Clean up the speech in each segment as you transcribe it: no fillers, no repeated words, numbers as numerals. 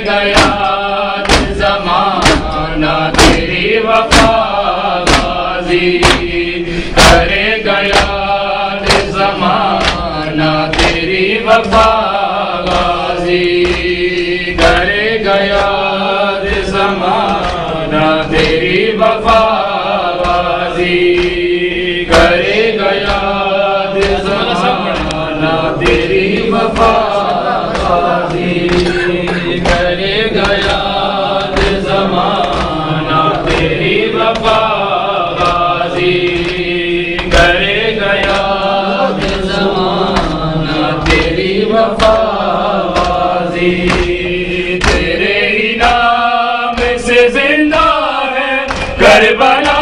گیا زمانہ تیری وفا غازی، کرے گیا زمانہ تیری وفا غازی، کرے گیا زمانہ تیری وفا غازی، کرے گیا زمانہ تیری وفا غازی، کرے گیا زمانہ تیری وفا غازی، کرے گیا زمانہ تیری وفا غازی، تیرے ہی نام سے زندہ ہے کربلا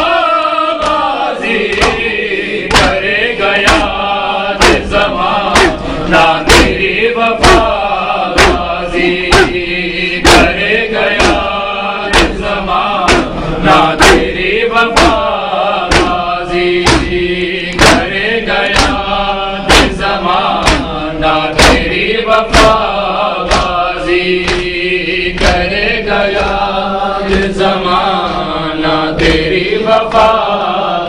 غازی، کرے گیا زمانہ تیری وفا غازی، کرے گیا زمانہ تیری وفا غازی، کرے گیا زمانہ تیری وفا غازی، کرے گیا زمانہ تیری وفا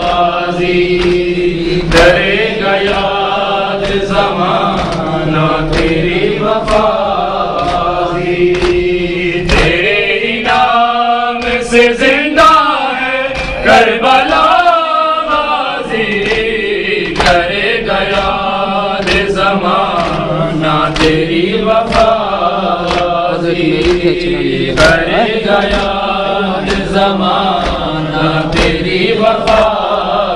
غازی، کرے گیا زمانہ تیری وفا غازی، تیرے ہی نام سے زندہ ہے کربلا غازی، کرے گیا زمانہ تیری وفا غازی، کرے گیا زمانہ تیری وفا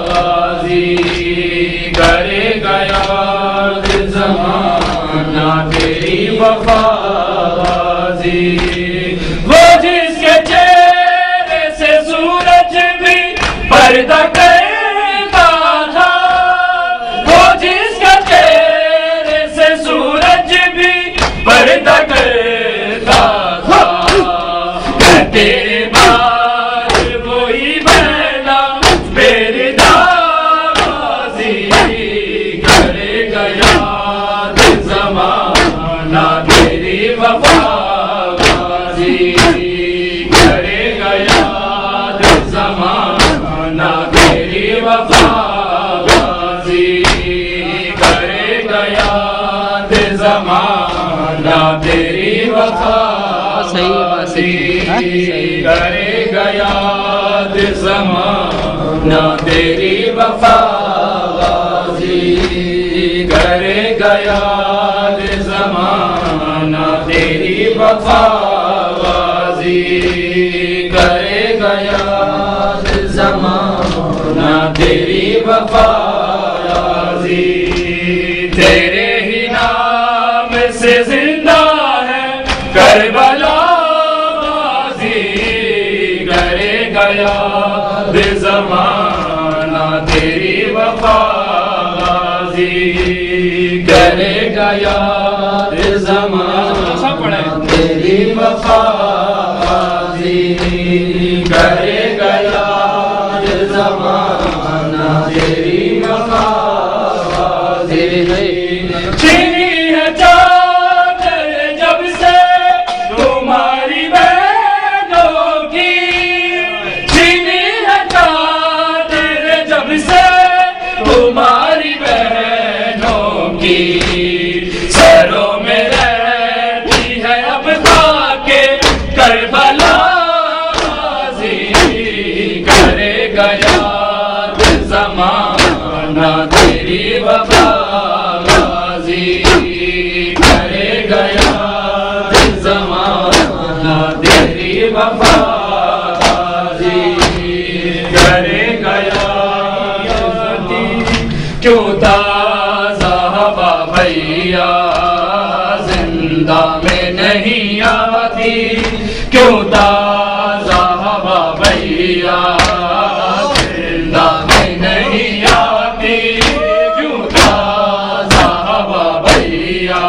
غازی، کرے گیا زمانہ تیری وفا غازی، وہ جس کے چہرے سے سورج بھی پردہ کرتا تھا، وہ جس کے چہرے سے سورج بھی پردہ کرتا تھا، تیرے بعد وہی بہنا میرے غازی، کرے گیا زمانہ تیری وفا غازی، کرے گیا زمانہ تیری وفا غازی، کرے گیا زمانہ تیری وفا غازی، کرے گیا زمانہ تیری وفا غازی، کرے گیا زمانہ تیری وفا غازی، کرے گیا زمانہ تیری وفا غازی، تیرے ہی نام سے زندہ ہے کربلا غازی، کرے گیا زمانہ تیری وفا غازی، کرے گیا زمانہ تیری وفا غازی، کرے گیا زمانہ تیری وفا غازی، چھینی ہے چادر جب سے تمہاری بہنوں کی، چھینی ہے چادر جب سے تمہاری بہنوں کی، سروں میں رہتی ہے اب خاکے کربلا غازی، کرے گیا زمانہ تیری وفا غازی، کرے گیا زمانہ تیری وفا غازی، کرے گیا کیوں تازہ ہوا بھیا زندہ میں نہیں آتی، کیوں تازہ ہوا بھیا زندہ میں نہیں آتی، کیوں تازہ ہوا بھیا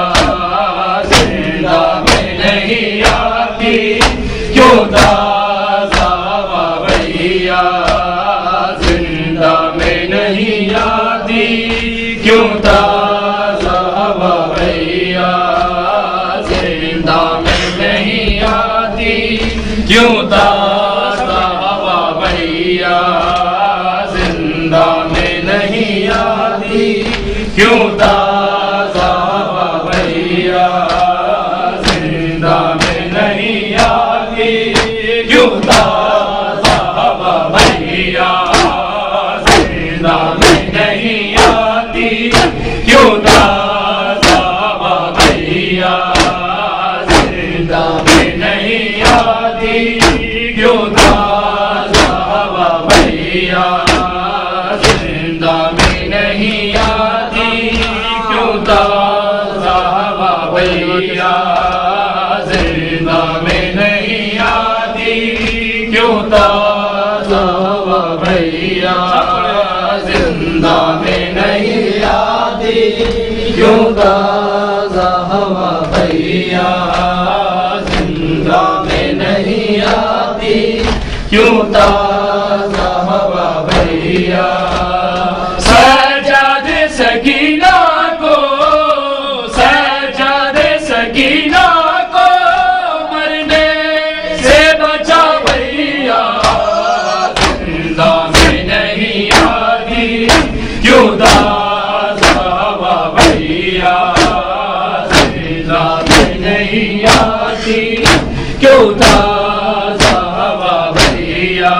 زندہ میں نہیں آتی، کیوں تازہ ہوا بھیا زندہ میں نہیں آتی، کیوں تازہ ہوا بھیا زندہ میں نہیں آتی۔ کیوں تازہ ہوا بھیا زندہ میں نہیں آتی کیوں تازہ ہوا بھیا زندہ میں نہیں آتی کیوں تازہ ہوا بھیا زندہ میں نہیں آتی کیوں تازہ ہوا بھیا زندہ میں نہیں آتی کیوں تازہ ہوا بھیا زندہ میں نہیں آتی کیوں تازہ ہوا بھیا زندہ میں نہیں آتی کیوں تازہ ہوا بھیا زندہ میں نہیں آتی کیوں تازہ ہوا بھیا زندہ میں نہیں آتی کیوں تازہ ہوا بھیا سجاد سکینہ کو سجاد سکینہ کو مرنے سے بچا بھیا زندہ میں نہیں آتی کیوں تازہ ہوا بھیا زندہ میں نہیں آتی کیوں تازہ ہوا بھیا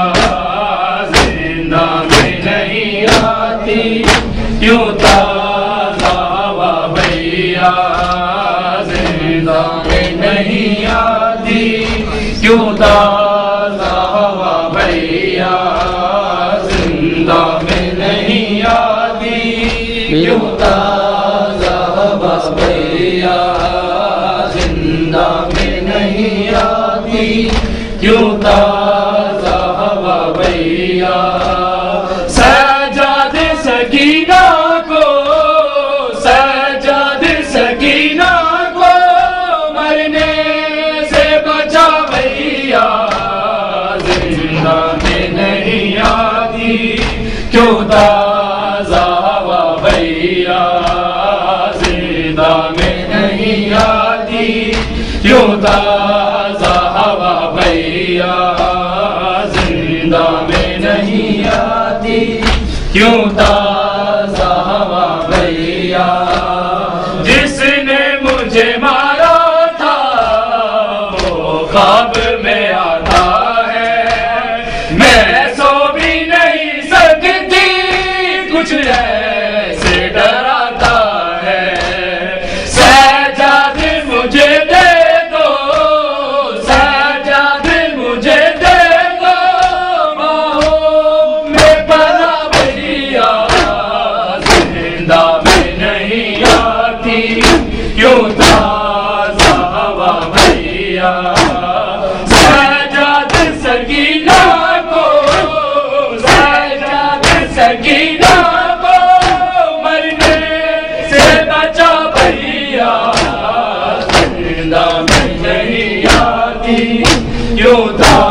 زندہ میں نہیں آتی کیوں تازہ ہوا بھیا زندہ میں نہیں آتی کیوں تازہ ہوا بھیا زندہ میں نہیں آتی کیوں تازہ ہوا بھیا زندہ میں نہیں آتی کیوں تازہ ہوا بھیا سجاد سکینہ کو سجاد سکینہ کو مرنے سے بچا بھیا زندہ میں نہیں آتی کیوں تازہ ہوا بھیا زندہ میں نہیں آتی کیوں تازہ ہوا بھیا زندہ میں نہیں آتی کیوں تازہ ہوا بھیا جس نے مجھے مارا تھا وہ خواب میں آتا ہے میں سو بھی نہیں سکتی کچھ ایسے ڈراتا ہے سجاد مجھے دے دو سجاد مجھے دے دو باہوں میں پناہ بھیا زندہ میں نہیں آتی کیوں تازہ ہوا بھیا سجاد سکینہ کو سجاد سکینہ کو مرنے سے بچا بھیا زندہ میں نہیں آتی کیوں تازہ